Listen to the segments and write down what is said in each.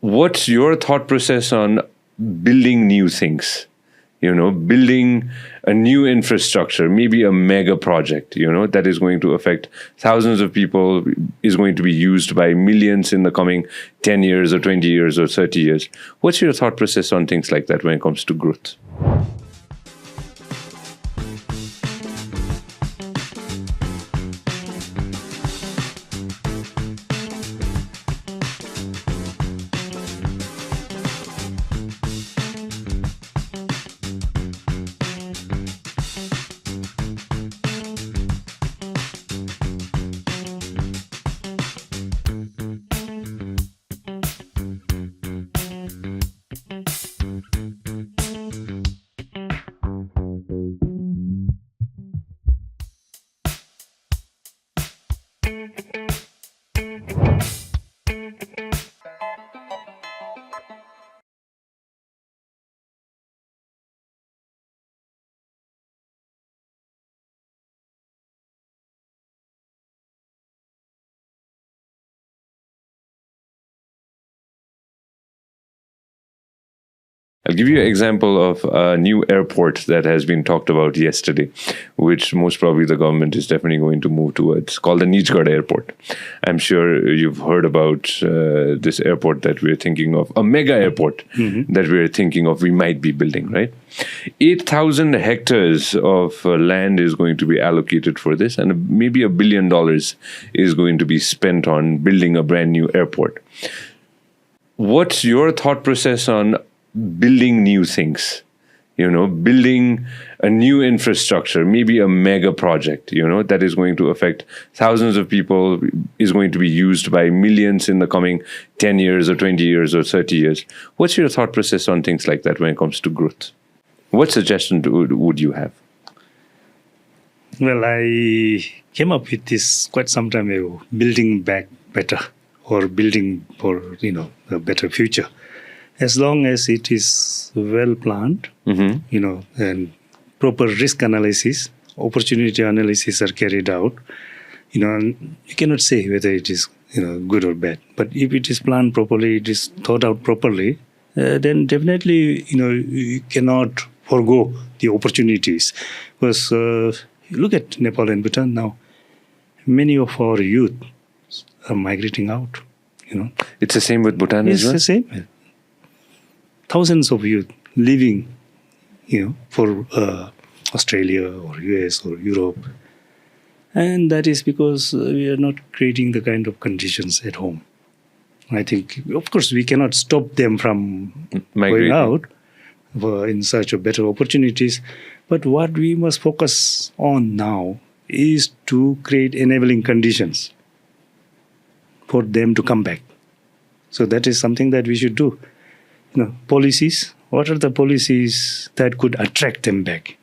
What's your thought process on building new things? Building a new infrastructure, maybe a mega project, that is going to affect thousands of people, is going to be used by millions in the coming 10 years or 20 years or 30 years. What's your thought process on things like that when it comes to growth? I'll give you an example of a new airport that has been talked about yesterday, which most probably the government is definitely going to move towards, called the Nijgadh airport. I'm sure you've heard about this airport that we're thinking of, a mega airport that we're thinking of, we might be building, right? 8,000 hectares of land is going to be allocated for this, and maybe $1 billion is going to be spent on building a brand new airport. What's your thought process on building new things, building a new infrastructure, maybe a mega project, that is going to affect thousands of people, is going to be used by millions in the coming 10 years or 20 years or 30 years. What's your thought process on things like that when it comes to growth? What suggestion would you have? Well, I came up with this quite some time ago, building back better, or building for, a better future. As long as it is well planned, and proper risk analysis, opportunity analysis are carried out, you cannot say whether it is, good or bad. But if it is planned properly, it is thought out properly, then definitely, you cannot forego the opportunities. Because look at Nepal and Bhutan now. Many of our youth are migrating out, It's the same with Bhutan as well? It's the same. Thousands of youth living, for Australia or US or Europe. And that is because we are not creating the kind of conditions at home. I think, of course, we cannot stop them from going out in search of better opportunities. But what we must focus on now is to create enabling conditions for them to come back. So that is something that we should do. Policies, what are the policies that could attract them back?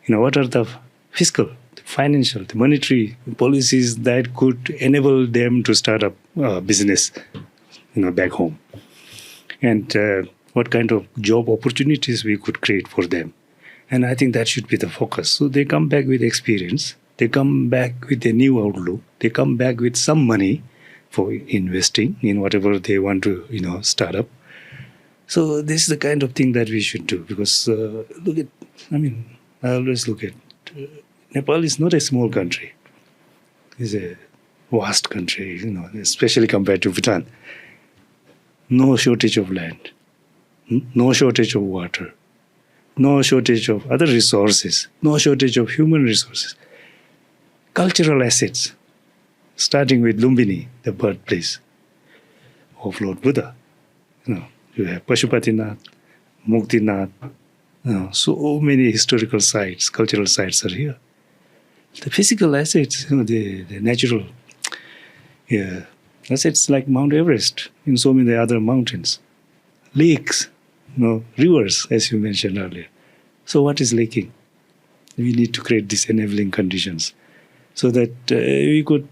What are the fiscal, the financial, the monetary policies that could enable them to start up business, back home? And what kind of job opportunities we could create for them? And I think that should be the focus. So they come back with experience. They come back with a new outlook. They come back with some money for investing in whatever they want to, start up. So this is the kind of thing that we should do, because I always look at Nepal is not a small country. It's a vast country, especially compared to Bhutan. No shortage of land, no shortage of water, no shortage of other resources, no shortage of human resources. Cultural assets, starting with Lumbini, the birthplace of Lord Buddha. You have Pashupatinath, Muktinath. So many historical sites, cultural sites are here. The physical assets, the natural assets like Mount Everest and so many other mountains. Lakes, rivers, as you mentioned earlier. So what is lacking? We need to create these enabling conditions so that we could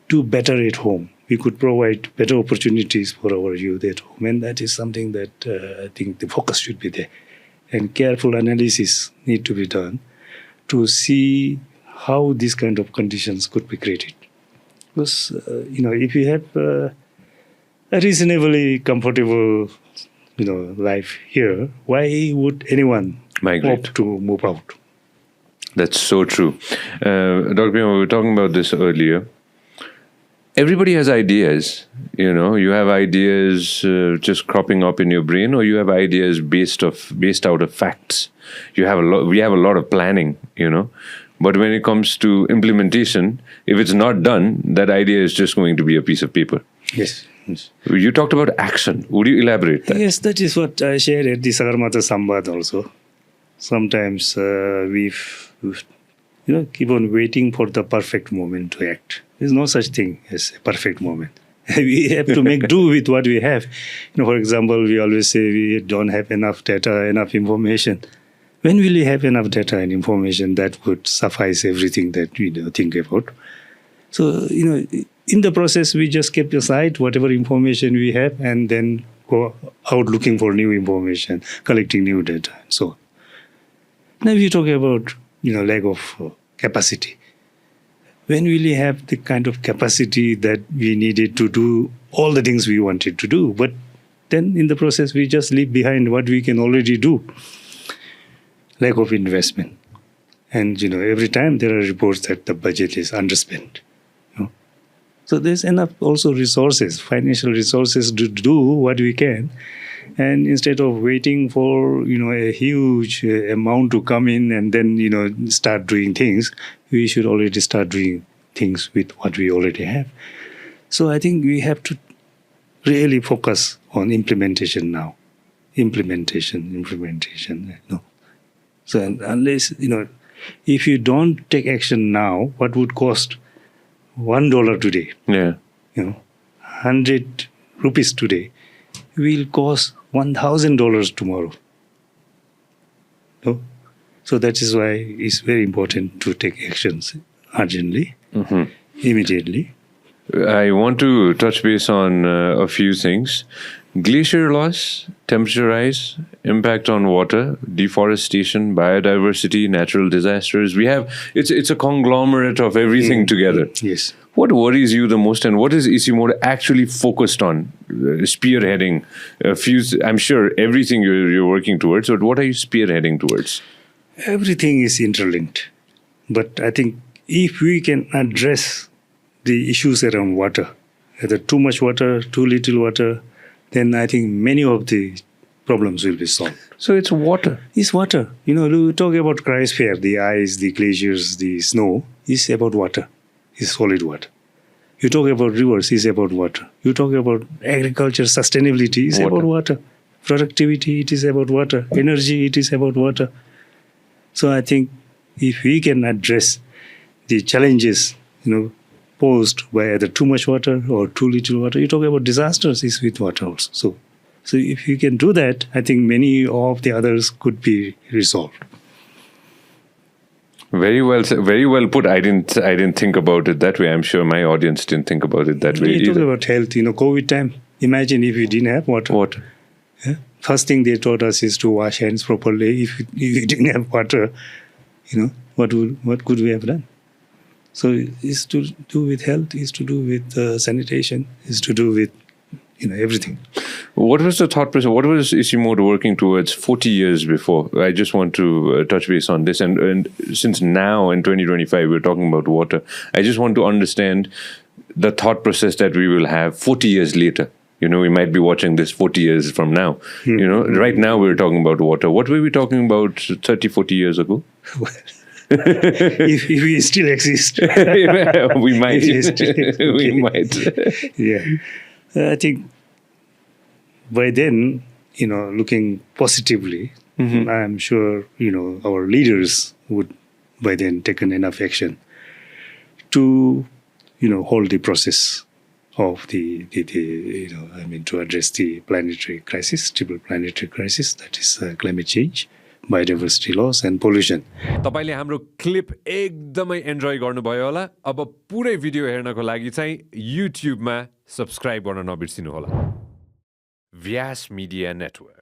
do better at home. We could provide better opportunities for our youth at home. And that is something that I think the focus should be there. And careful analysis need to be done to see how these kind of conditions could be created. Because, if you have a reasonably comfortable, life here, why would anyone Migrate. opt to move out? That's so true. Dr. Pema, we were talking about this earlier. Everybody has ideas. You have ideas just cropping up in your brain, or you have ideas based out of facts. We have a lot of planning, But when it comes to implementation, if it's not done, that idea is just going to be a piece of paper. Yes. You talked about action. Would you elaborate that? Yes, that is what I shared at the Sagarmatha Samvad also. Sometimes we keep on waiting for the perfect moment to act. There's no such thing as a perfect moment. We have to make do with what we have. For example, we always say we don't have enough data, enough information. When will we have enough data and information that would suffice everything that we think about? So, in the process, we just keep aside whatever information we have and then go out looking for new information, collecting new data, and so on. Now, if you talk about, lack of capacity, when will we have the kind of capacity that we needed to do all the things we wanted to do? But then in the process, we just leave behind what we can already do. Lack of investment. And, every time there are reports that the budget is underspent. So there's enough also resources, financial resources to do what we can. And instead of waiting for, a huge amount to come in and then, start doing things, we should already start doing things with what we already have. So I think we have to really focus on implementation now. Implementation. No. So unless, if you don't take action now, what would cost $1 today? Yeah. 100 rupees today will cost $1,000 tomorrow. No? So that is why it's very important to take actions urgently, immediately. I want to touch base on a few things. Glacier loss, temperature rise, impact on water, deforestation, biodiversity, natural disasters. It's a conglomerate of everything together. Yes. What worries you the most, and what is ICIMOD actually focused on, spearheading? I'm sure everything you're working towards, but what are you spearheading towards? Everything is interlinked. But I think if we can address the issues around water, either too much water, too little water, then I think many of the problems will be solved. So it's water. It's water. We talk about cryosphere, the ice, the glaciers, the snow, is about water. It's solid water. You talk about rivers, it's about water. You talk about agriculture, sustainability, it's about water. Productivity, it is about water. Energy, it is about water. So I think if we can address the challenges, posed by either too much water or too little water, you talk about disasters, is with water also. So if you can do that, I think many of the others could be resolved. Very well put. I didn't think about it that way. I'm sure my audience didn't think about it that way. You talk about health, COVID time. Imagine if we didn't have water. Yeah? First thing they taught us is to wash hands properly. If we didn't have water, what could we have done? So it's to do with health, it's to do with sanitation, it's to do with everything. What was the thought process? What was ICIMOD working towards 40 years before? I just want to touch base on this. And since now in 2025 we're talking about water, I just want to understand the thought process that we will have 40 years later. We might be watching this 40 years from now. Right now we're talking about water. What were we talking about 30, 40 years ago? if we still exist. We might. We might. Yeah. I think by then, looking positively, I'm sure, our leaders would by then taken enough action to, hold the process of to address the planetary crisis, triple planetary crisis, that is climate change, biodiversity loss and pollution. तपाईले हाम्रो clip एकदमै enjoy गर्नुभयो होला। अब पुरै video हेर्नको लागि चाहिँ युट्युबमा सब्स्क्राइब गर्न नबिर्सिनु होला। व्यास मिडिया नेटवर्क।